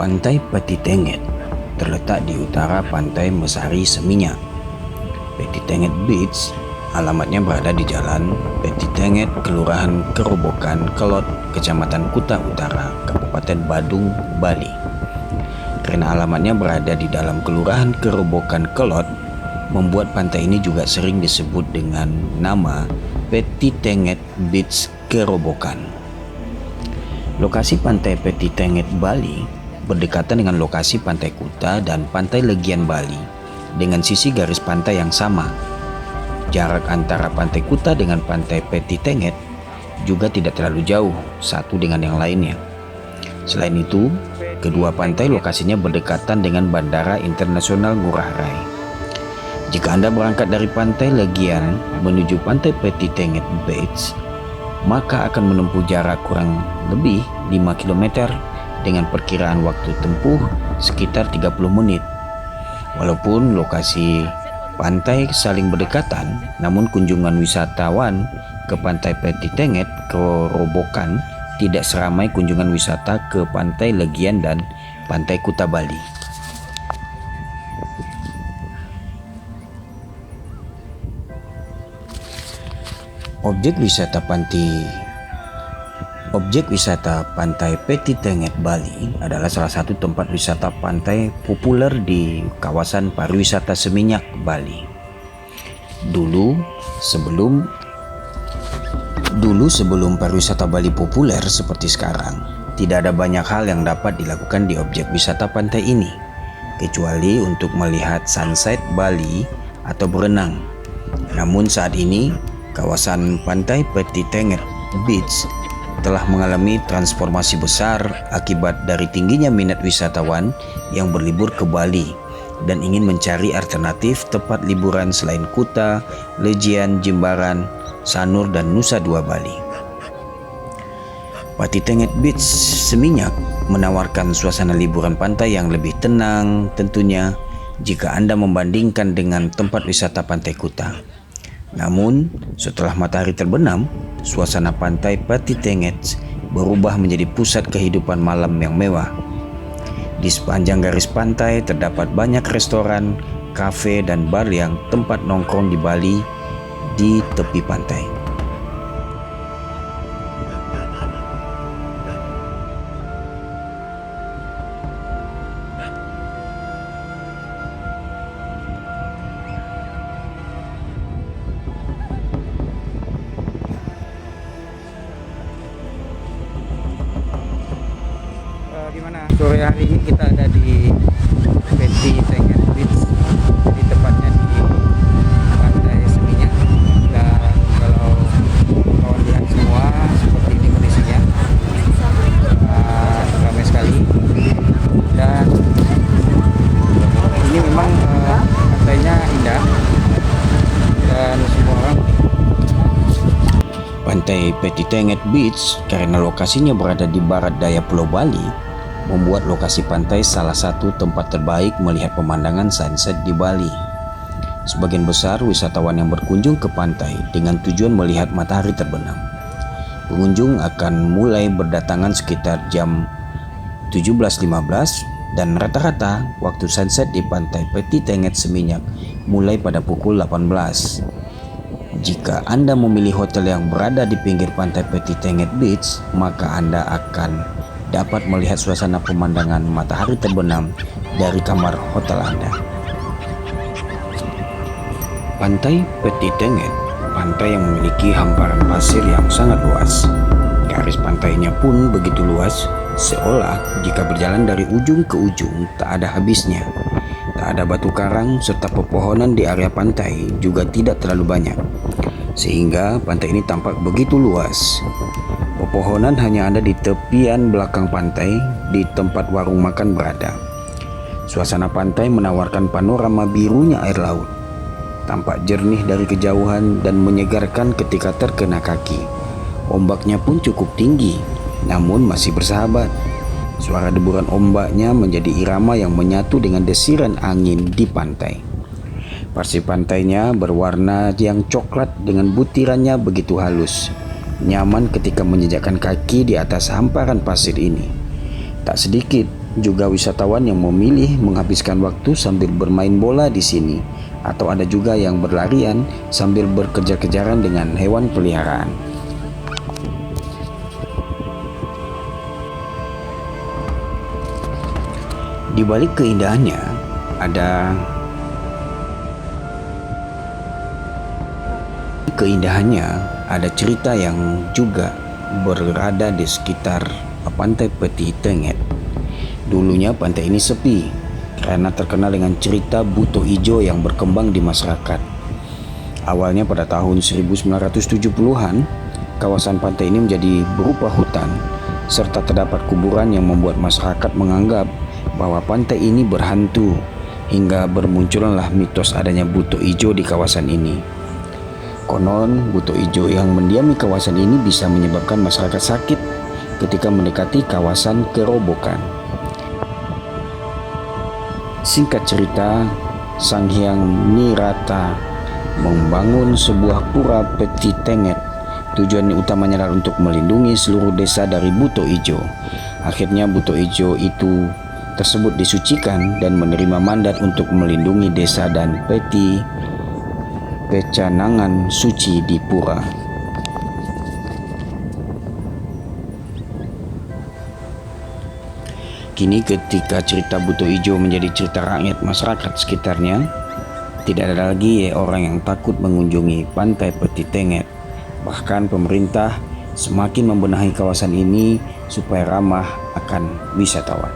Pantai Petitenget terletak di utara Pantai Mesari Seminyak. Petitenget Beach alamatnya berada di Jalan Petitenget, Kelurahan Kerobokan, Kelot, Kecamatan Kuta Utara, Kabupaten Badung, Bali. Karena alamatnya berada di dalam Kelurahan Kerobokan, Kelot, membuat pantai ini juga sering disebut dengan nama Petitenget Beach Kerobokan. Lokasi Pantai Petitenget Bali berdekatan dengan lokasi Pantai Kuta dan Pantai Legian Bali dengan sisi garis pantai yang sama. Jarak antara Pantai Kuta dengan Pantai Petitenget juga tidak terlalu jauh satu dengan yang lainnya. Selain itu, kedua pantai lokasinya berdekatan dengan Bandara Internasional Ngurah Rai. Jika Anda berangkat dari Pantai Legian menuju Pantai Petitenget Beach, maka akan menempuh jarak kurang lebih 5 km dengan perkiraan waktu tempuh sekitar 30 menit. Walaupun lokasi pantai saling berdekatan, namun kunjungan wisatawan ke Pantai Petitenget Kerobokan tidak seramai kunjungan wisata ke Pantai Legian dan Pantai Kuta Bali. Objek wisata Pantai Petitenget Bali adalah salah satu tempat wisata pantai populer di kawasan pariwisata Seminyak, Bali. Dulu sebelum pariwisata Bali populer seperti sekarang, tidak ada banyak hal yang dapat dilakukan di objek wisata pantai ini, kecuali untuk melihat sunset Bali atau berenang. Namun saat ini, kawasan Pantai Petitenget Beach telah mengalami transformasi besar akibat dari tingginya minat wisatawan yang berlibur ke Bali dan ingin mencari alternatif tempat liburan selain Kuta, Legian, Jimbaran, Sanur, dan Nusa Dua Bali. Petitenget Beach Seminyak menawarkan suasana liburan pantai yang lebih tenang tentunya jika Anda membandingkan dengan tempat wisata Pantai Kuta. Namun, setelah matahari terbenam, suasana Pantai Petitenget berubah menjadi pusat kehidupan malam yang mewah. Di sepanjang garis pantai terdapat banyak restoran, kafe, dan bar yang tempat nongkrong di Bali di tepi pantai. Gimana sore hari ini kita ada di Petitenget Beach, di tepatnya di Pantai Seminyak. Dan kalau kawan lihat semua seperti ini kondisinya, ramai sekali. Dan ini memang pantainya indah dan semua orang. Pantai Petitenget Beach karena lokasinya berada di barat daya Pulau Bali membuat lokasi pantai salah satu tempat terbaik melihat pemandangan sunset di Bali. Sebagian besar wisatawan yang berkunjung ke pantai dengan tujuan melihat matahari terbenam. Pengunjung akan mulai berdatangan sekitar jam 17.15 dan rata-rata waktu sunset di Pantai Petitenget Seminyak mulai pada pukul 18. Jika Anda memilih hotel yang berada di pinggir Pantai Petitenget Beach, maka Anda akan dapat melihat suasana pemandangan matahari terbenam dari kamar hotel Anda. Pantai Petitenget, pantai yang memiliki hamparan pasir yang sangat luas. Garis pantainya pun begitu luas, seolah jika berjalan dari ujung ke ujung tak ada habisnya. Tak ada batu karang serta pepohonan di area pantai juga tidak terlalu banyak, sehingga pantai ini tampak begitu luas. Pepohonan hanya ada di tepian belakang pantai di tempat warung makan berada. Suasana pantai menawarkan panorama birunya air laut. Tampak jernih dari kejauhan dan menyegarkan ketika terkena kaki. Ombaknya pun cukup tinggi, namun masih bersahabat. Suara deburan ombaknya menjadi irama yang menyatu dengan desiran angin di pantai. Pasir pantainya berwarna yang coklat dengan butirannya begitu halus. Nyaman ketika menjejakkan kaki di atas hamparan pasir ini. Tak sedikit juga wisatawan yang memilih menghabiskan waktu sambil bermain bola di sini, atau ada juga yang berlarian sambil berkejar-kejaran dengan hewan peliharaan. Di balik keindahannya ada cerita yang juga berada di sekitar pantai Peti Tengit. Dulunya pantai ini sepi karena terkenal dengan cerita buto ijo yang berkembang di masyarakat. Awalnya pada tahun 1970-an, kawasan pantai ini menjadi berupa hutan, serta terdapat kuburan yang membuat masyarakat menganggap bahwa pantai ini berhantu, hingga bermunculanlah mitos adanya buto ijo di kawasan ini. Konon, buto ijo yang mendiami kawasan ini bisa menyebabkan masyarakat sakit ketika mendekati kawasan kerobokan. Singkat cerita, Sang Hyang Nirata membangun sebuah pura Peti Tengit. Tujuan utamanya adalah untuk melindungi seluruh desa dari buto ijo. Akhirnya buto ijo tersebut disucikan dan menerima mandat untuk melindungi desa dan peti pecanangan suci di pura. Kini ketika cerita buto ijo menjadi cerita rakyat masyarakat sekitarnya, tidak ada lagi orang yang takut mengunjungi pantai Peti Tengit. Bahkan pemerintah semakin membenahi kawasan ini supaya ramah akan wisatawan.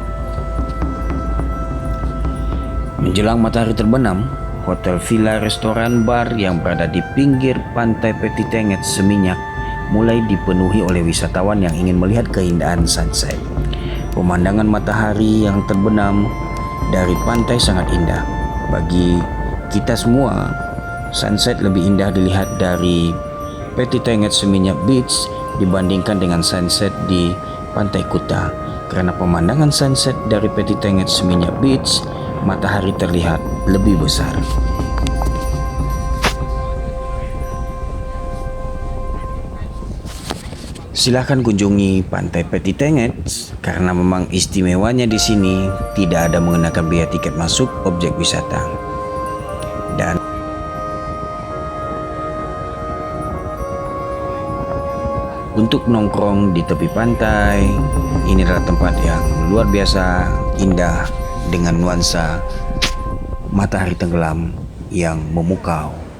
Menjelang matahari terbenam, hotel, villa, restoran, bar yang berada di pinggir pantai Peti Tengit Seminyak mulai dipenuhi oleh wisatawan yang ingin melihat keindahan sunset. Pemandangan matahari yang terbenam dari pantai sangat indah. Bagi kita semua, sunset lebih indah dilihat dari Peti Tengit Seminyak Beach dibandingkan dengan sunset di Pantai Kuta. Karena pemandangan sunset dari Peti Tengit Seminyak Beach, matahari terlihat lebih besar. Silahkan kunjungi Pantai Peti Tengit karena memang istimewanya di sini tidak ada mengenakan biaya tiket masuk objek wisata. Dan untuk nongkrong di tepi pantai, ini adalah tempat yang luar biasa indah dengan nuansa matahari tenggelam yang memukau.